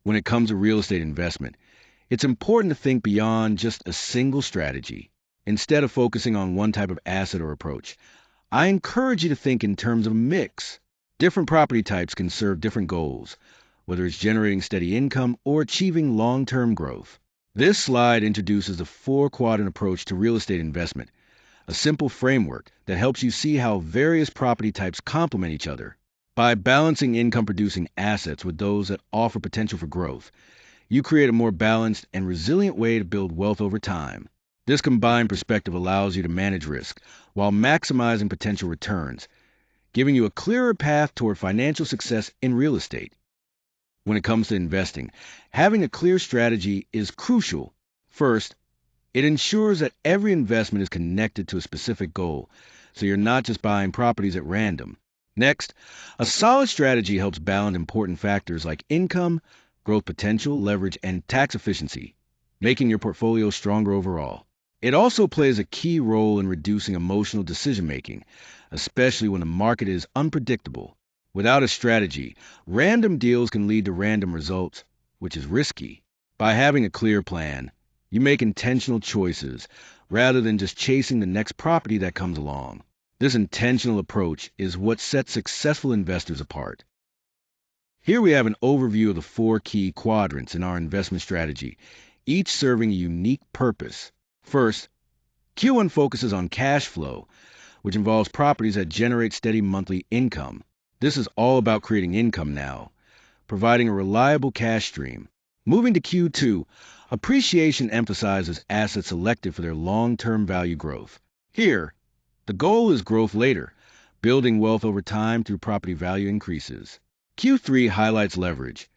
When it comes to real estate investment, it's important to think beyond just a single strategy. Instead of focusing on one type of asset or approach, I encourage you to think in terms of a mix. Different property types can serve different goals, whether it's generating steady income or achieving long term growth. This slide introduces the four quadrant approach to real estate investment, a simple framework that helps you see how various property types complement each other. By balancing income producing assets with those that offer potential for growth, you create a more balanced and resilient way to build wealth over time. This combined perspective allows you to manage risk while maximizing potential returns, giving you a clearer path toward financial success in real estate. When it comes to investing, having a clear strategy is crucial. First, it ensures that every investment is connected to a specific goal, so you're not just buying properties at random. Next, a solid strategy helps balance important factors like income, growth potential, leverage, and tax efficiency, making your portfolio stronger overall. It also plays a key role in reducing emotional decision making, especially when the market is unpredictable. Without a strategy, random deals can lead to random results, which is risky. By having a clear plan, you make intentional choices rather than just chasing the next property that comes along. This intentional approach is what sets successful investors apart. Here we have an overview of the four key quadrants in our investment strategy, each serving a unique purpose. First, Q1 focuses on cash flow, which involves properties that generate steady monthly income. This is all about creating income now, providing a reliable cash stream. Moving to Q2, appreciation emphasizes assets selected for their long-term value growth. Here, the goal is growth later, building wealth over time through property value increases. Q3 highlights leverage,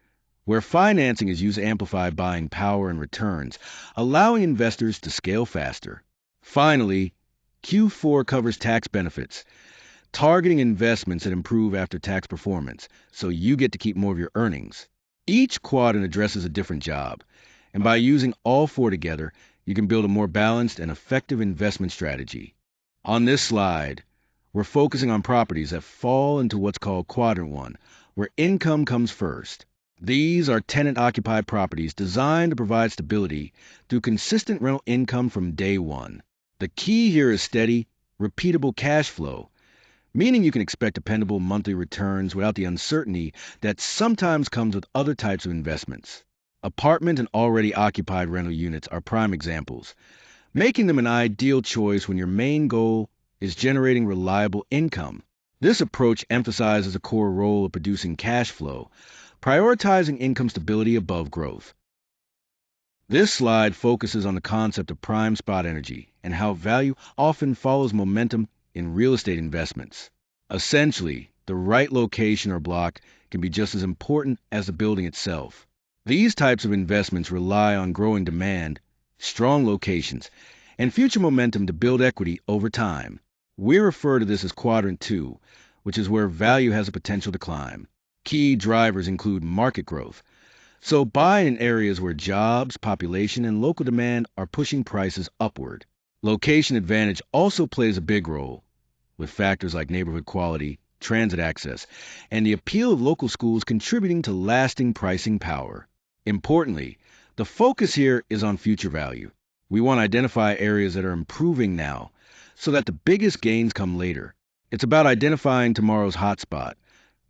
where financing is used to amplify buying power and returns, allowing investors to scale faster. Finally, Q4 covers tax benefits, targeting investments that improve after-tax performance, so you get to keep more of your earnings. Each quadrant addresses a different job, and by using all four together, you can build a more balanced and effective investment strategy. On this slide, we're focusing on properties that fall into what's called Quadrant 1, where income comes first. These are tenant-occupied properties designed to provide stability through consistent rental income from day one. The key here is steady, repeatable cash flow, meaning you can expect dependable monthly returns without the uncertainty that sometimes comes with other types of investments. Apartment and already occupied rental units are prime examples, making them an ideal choice when your main goal is generating reliable income. This approach emphasizes a core role of producing cash flow, prioritizing income stability above growth. This slide focuses on the concept of prime spot energy and how value often follows momentum in real estate investments. Essentially, the right location or block can be just as important as the building itself. These types of investments rely on growing demand, strong locations, and future momentum to build equity over time. We refer to this as Quadrant 2, which is where value has a potential to climb. Key drivers include market growth, so buy in areas where jobs, population, and local demand are pushing prices upward. Location advantage also plays a big role, with factors like neighborhood quality, transit access, and the appeal of local schools contributing to lasting pricing power. Importantly, the focus here is on future value. We want to identify areas that are improving now so that the biggest gains come later. It's about identifying tomorrow's hotspot,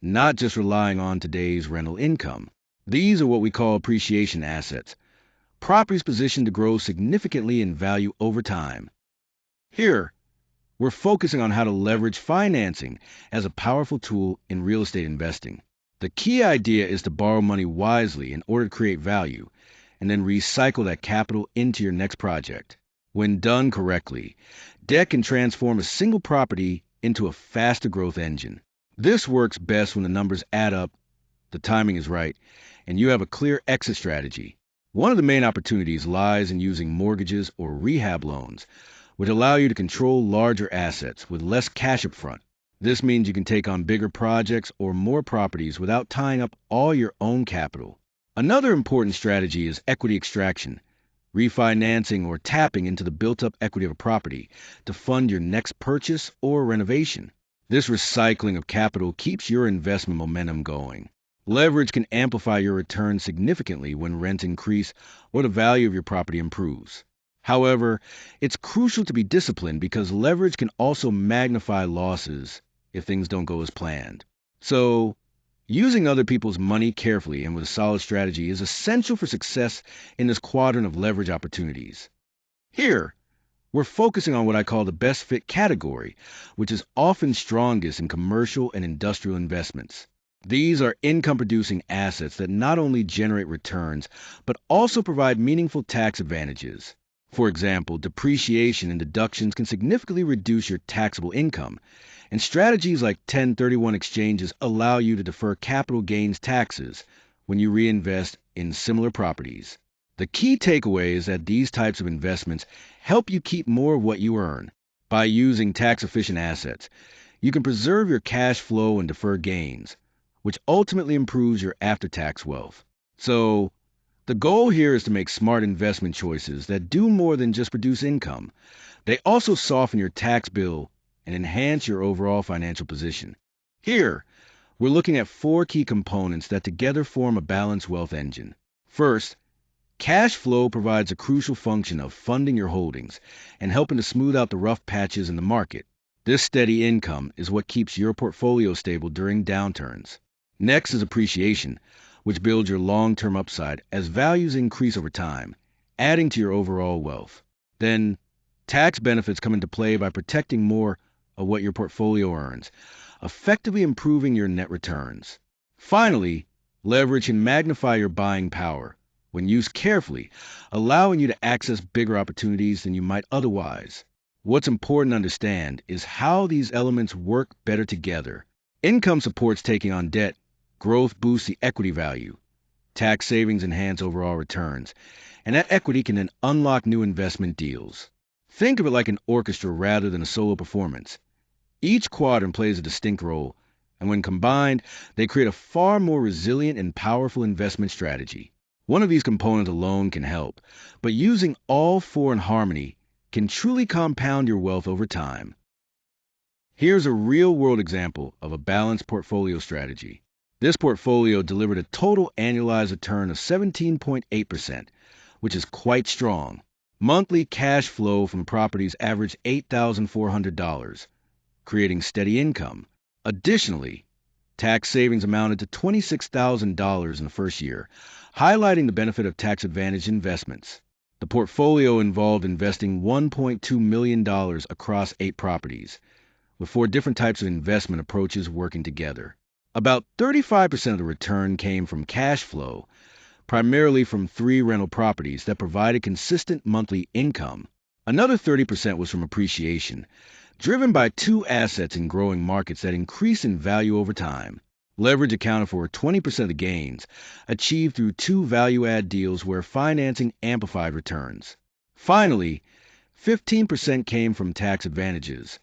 not just relying on today's rental income. These are what we call appreciation assets, properties positioned to grow significantly in value over time. Here, we're focusing on how to leverage financing as a powerful tool in real estate investing. The key idea is to borrow money wisely in order to create value, and then recycle that capital into your next project. When done correctly, debt can transform a single property into a faster growth engine. This works best when the numbers add up, the timing is right, and you have a clear exit strategy. One of the main opportunities lies in using mortgages or rehab loans, which allow you to control larger assets with less cash up front. This means you can take on bigger projects or more properties without tying up all your own capital. Another important strategy is equity extraction, refinancing or tapping into the built-up equity of a property to fund your next purchase or renovation. This recycling of capital keeps your investment momentum going. Leverage can amplify your return significantly when rents increase or the value of your property improves. However, it's crucial to be disciplined because leverage can also magnify losses if things don't go as planned. So, using other people's money carefully and with a solid strategy is essential for success in this quadrant of leverage opportunities. Here, we're focusing on what I call the best fit category, which is often strongest in commercial and industrial investments. These are income producing assets that not only generate returns, but also provide meaningful tax advantages. For example, depreciation and deductions can significantly reduce your taxable income, and strategies like 1031 exchanges allow you to defer capital gains taxes when you reinvest in similar properties. The key takeaway is that these types of investments help you keep more of what you earn. By using tax efficient assets, you can preserve your cash flow and defer gains, which ultimately improves your after tax wealth. So, the goal here is to make smart investment choices that do more than just produce income. They also soften your tax bill and enhance your overall financial position. Here, we're looking at four key components that together form a balanced wealth engine. First, cash flow provides a crucial function of funding your holdings and helping to smooth out the rough patches in the market. This steady income is what keeps your portfolio stable during downturns. Next is appreciation, which builds your long-term upside as values increase over time, adding to your overall wealth. Then, tax benefits come into play by protecting more of what your portfolio earns, effectively improving your net returns. Finally, leverage can magnify your buying power when used carefully, allowing you to access bigger opportunities than you might otherwise. What's important to understand is how these elements work better together. Income supports taking on debt, growth boosts the equity value, tax savings enhance overall returns, and that equity can then unlock new investment deals. Think of it like an orchestra rather than a solo performance. Each quadrant plays a distinct role, and when combined, they create a far more resilient and powerful investment strategy. One of these components alone can help, but using all four in harmony can truly compound your wealth over time. Here's a real-world example of a balanced portfolio strategy. This portfolio delivered a total annualized return of 17.8%, which is quite strong. Monthly cash flow from properties averaged $8,400, creating steady income. Additionally, tax savings amounted to $26,000 in the first year, highlighting the benefit of tax-advantaged investments. The portfolio involved investing $1.2 million across 8 properties, with 4 different types of investment approaches working together. About 35% of the return came from cash flow, primarily from 3 rental properties that provided consistent monthly income. Another 30% was from appreciation, driven by 2 assets in growing markets that increase in value over time. Leverage accounted for 20% of the gains, achieved through 2 value-add deals where financing amplified returns. Finally, 15% came from tax advantages,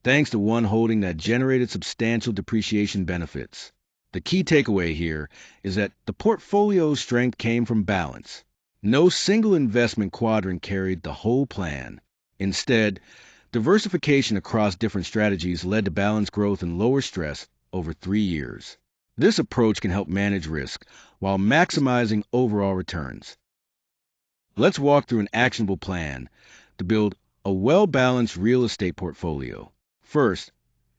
thanks to one holding that generated substantial depreciation benefits. The key takeaway here is that the portfolio's strength came from balance. No single investment quadrant carried the whole plan. Instead, diversification across different strategies led to balanced growth and lower stress over 3 years. This approach can help manage risk while maximizing overall returns. Let's walk through an actionable plan to build a well-balanced real estate portfolio. First,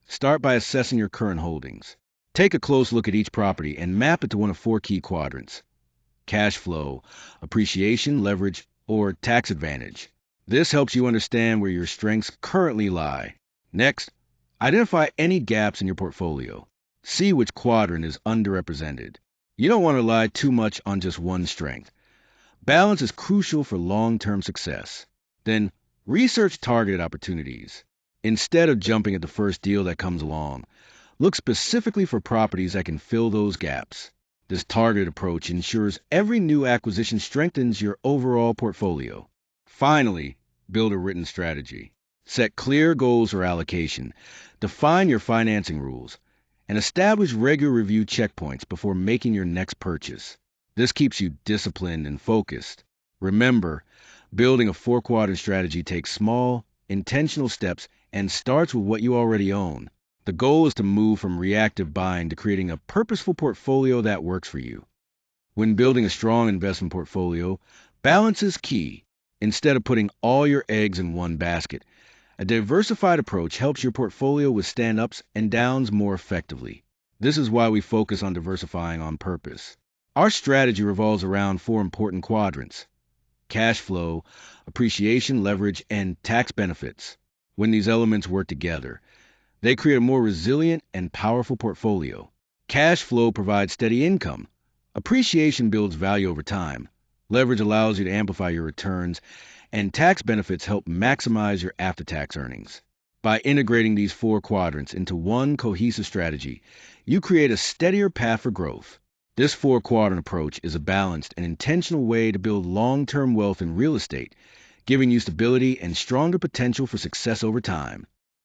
start by assessing your current holdings. Take a close look at each property and map it to one of 4 key quadrants: cash flow, appreciation, leverage, or tax advantage. This helps you understand where your strengths currently lie. Next, identify any gaps in your portfolio. See which quadrant is underrepresented. You don't want to rely too much on just one strength. Balance is crucial for long-term success. Then, research targeted opportunities. Instead of jumping at the first deal that comes along, look specifically for properties that can fill those gaps. This targeted approach ensures every new acquisition strengthens your overall portfolio. Finally, build a written strategy. Set clear goals for allocation, define your financing rules, and establish regular review checkpoints before making your next purchase. This keeps you disciplined and focused. Remember, building a 4-quadrant strategy takes small, intentional steps and starts with what you already own. The goal is to move from reactive buying to creating a purposeful portfolio that works for you. When building a strong investment portfolio, balance is key. Instead of putting all your eggs in one basket, a diversified approach helps your portfolio withstand ups and downs more effectively. This is why we focus on diversifying on purpose. Our strategy revolves around four important quadrants: cash flow, appreciation, leverage, and tax benefits. When these elements work together, they create a more resilient and powerful portfolio. Cash flow provides steady income. Appreciation builds value over time. Leverage allows you to amplify your returns, and tax benefits help maximize your after tax earnings. By integrating these four quadrants into one cohesive strategy, you create a steadier path for growth. This four quadrant approach is a balanced and intentional way to build long term wealth in real estate, giving you stability and stronger potential for success over time.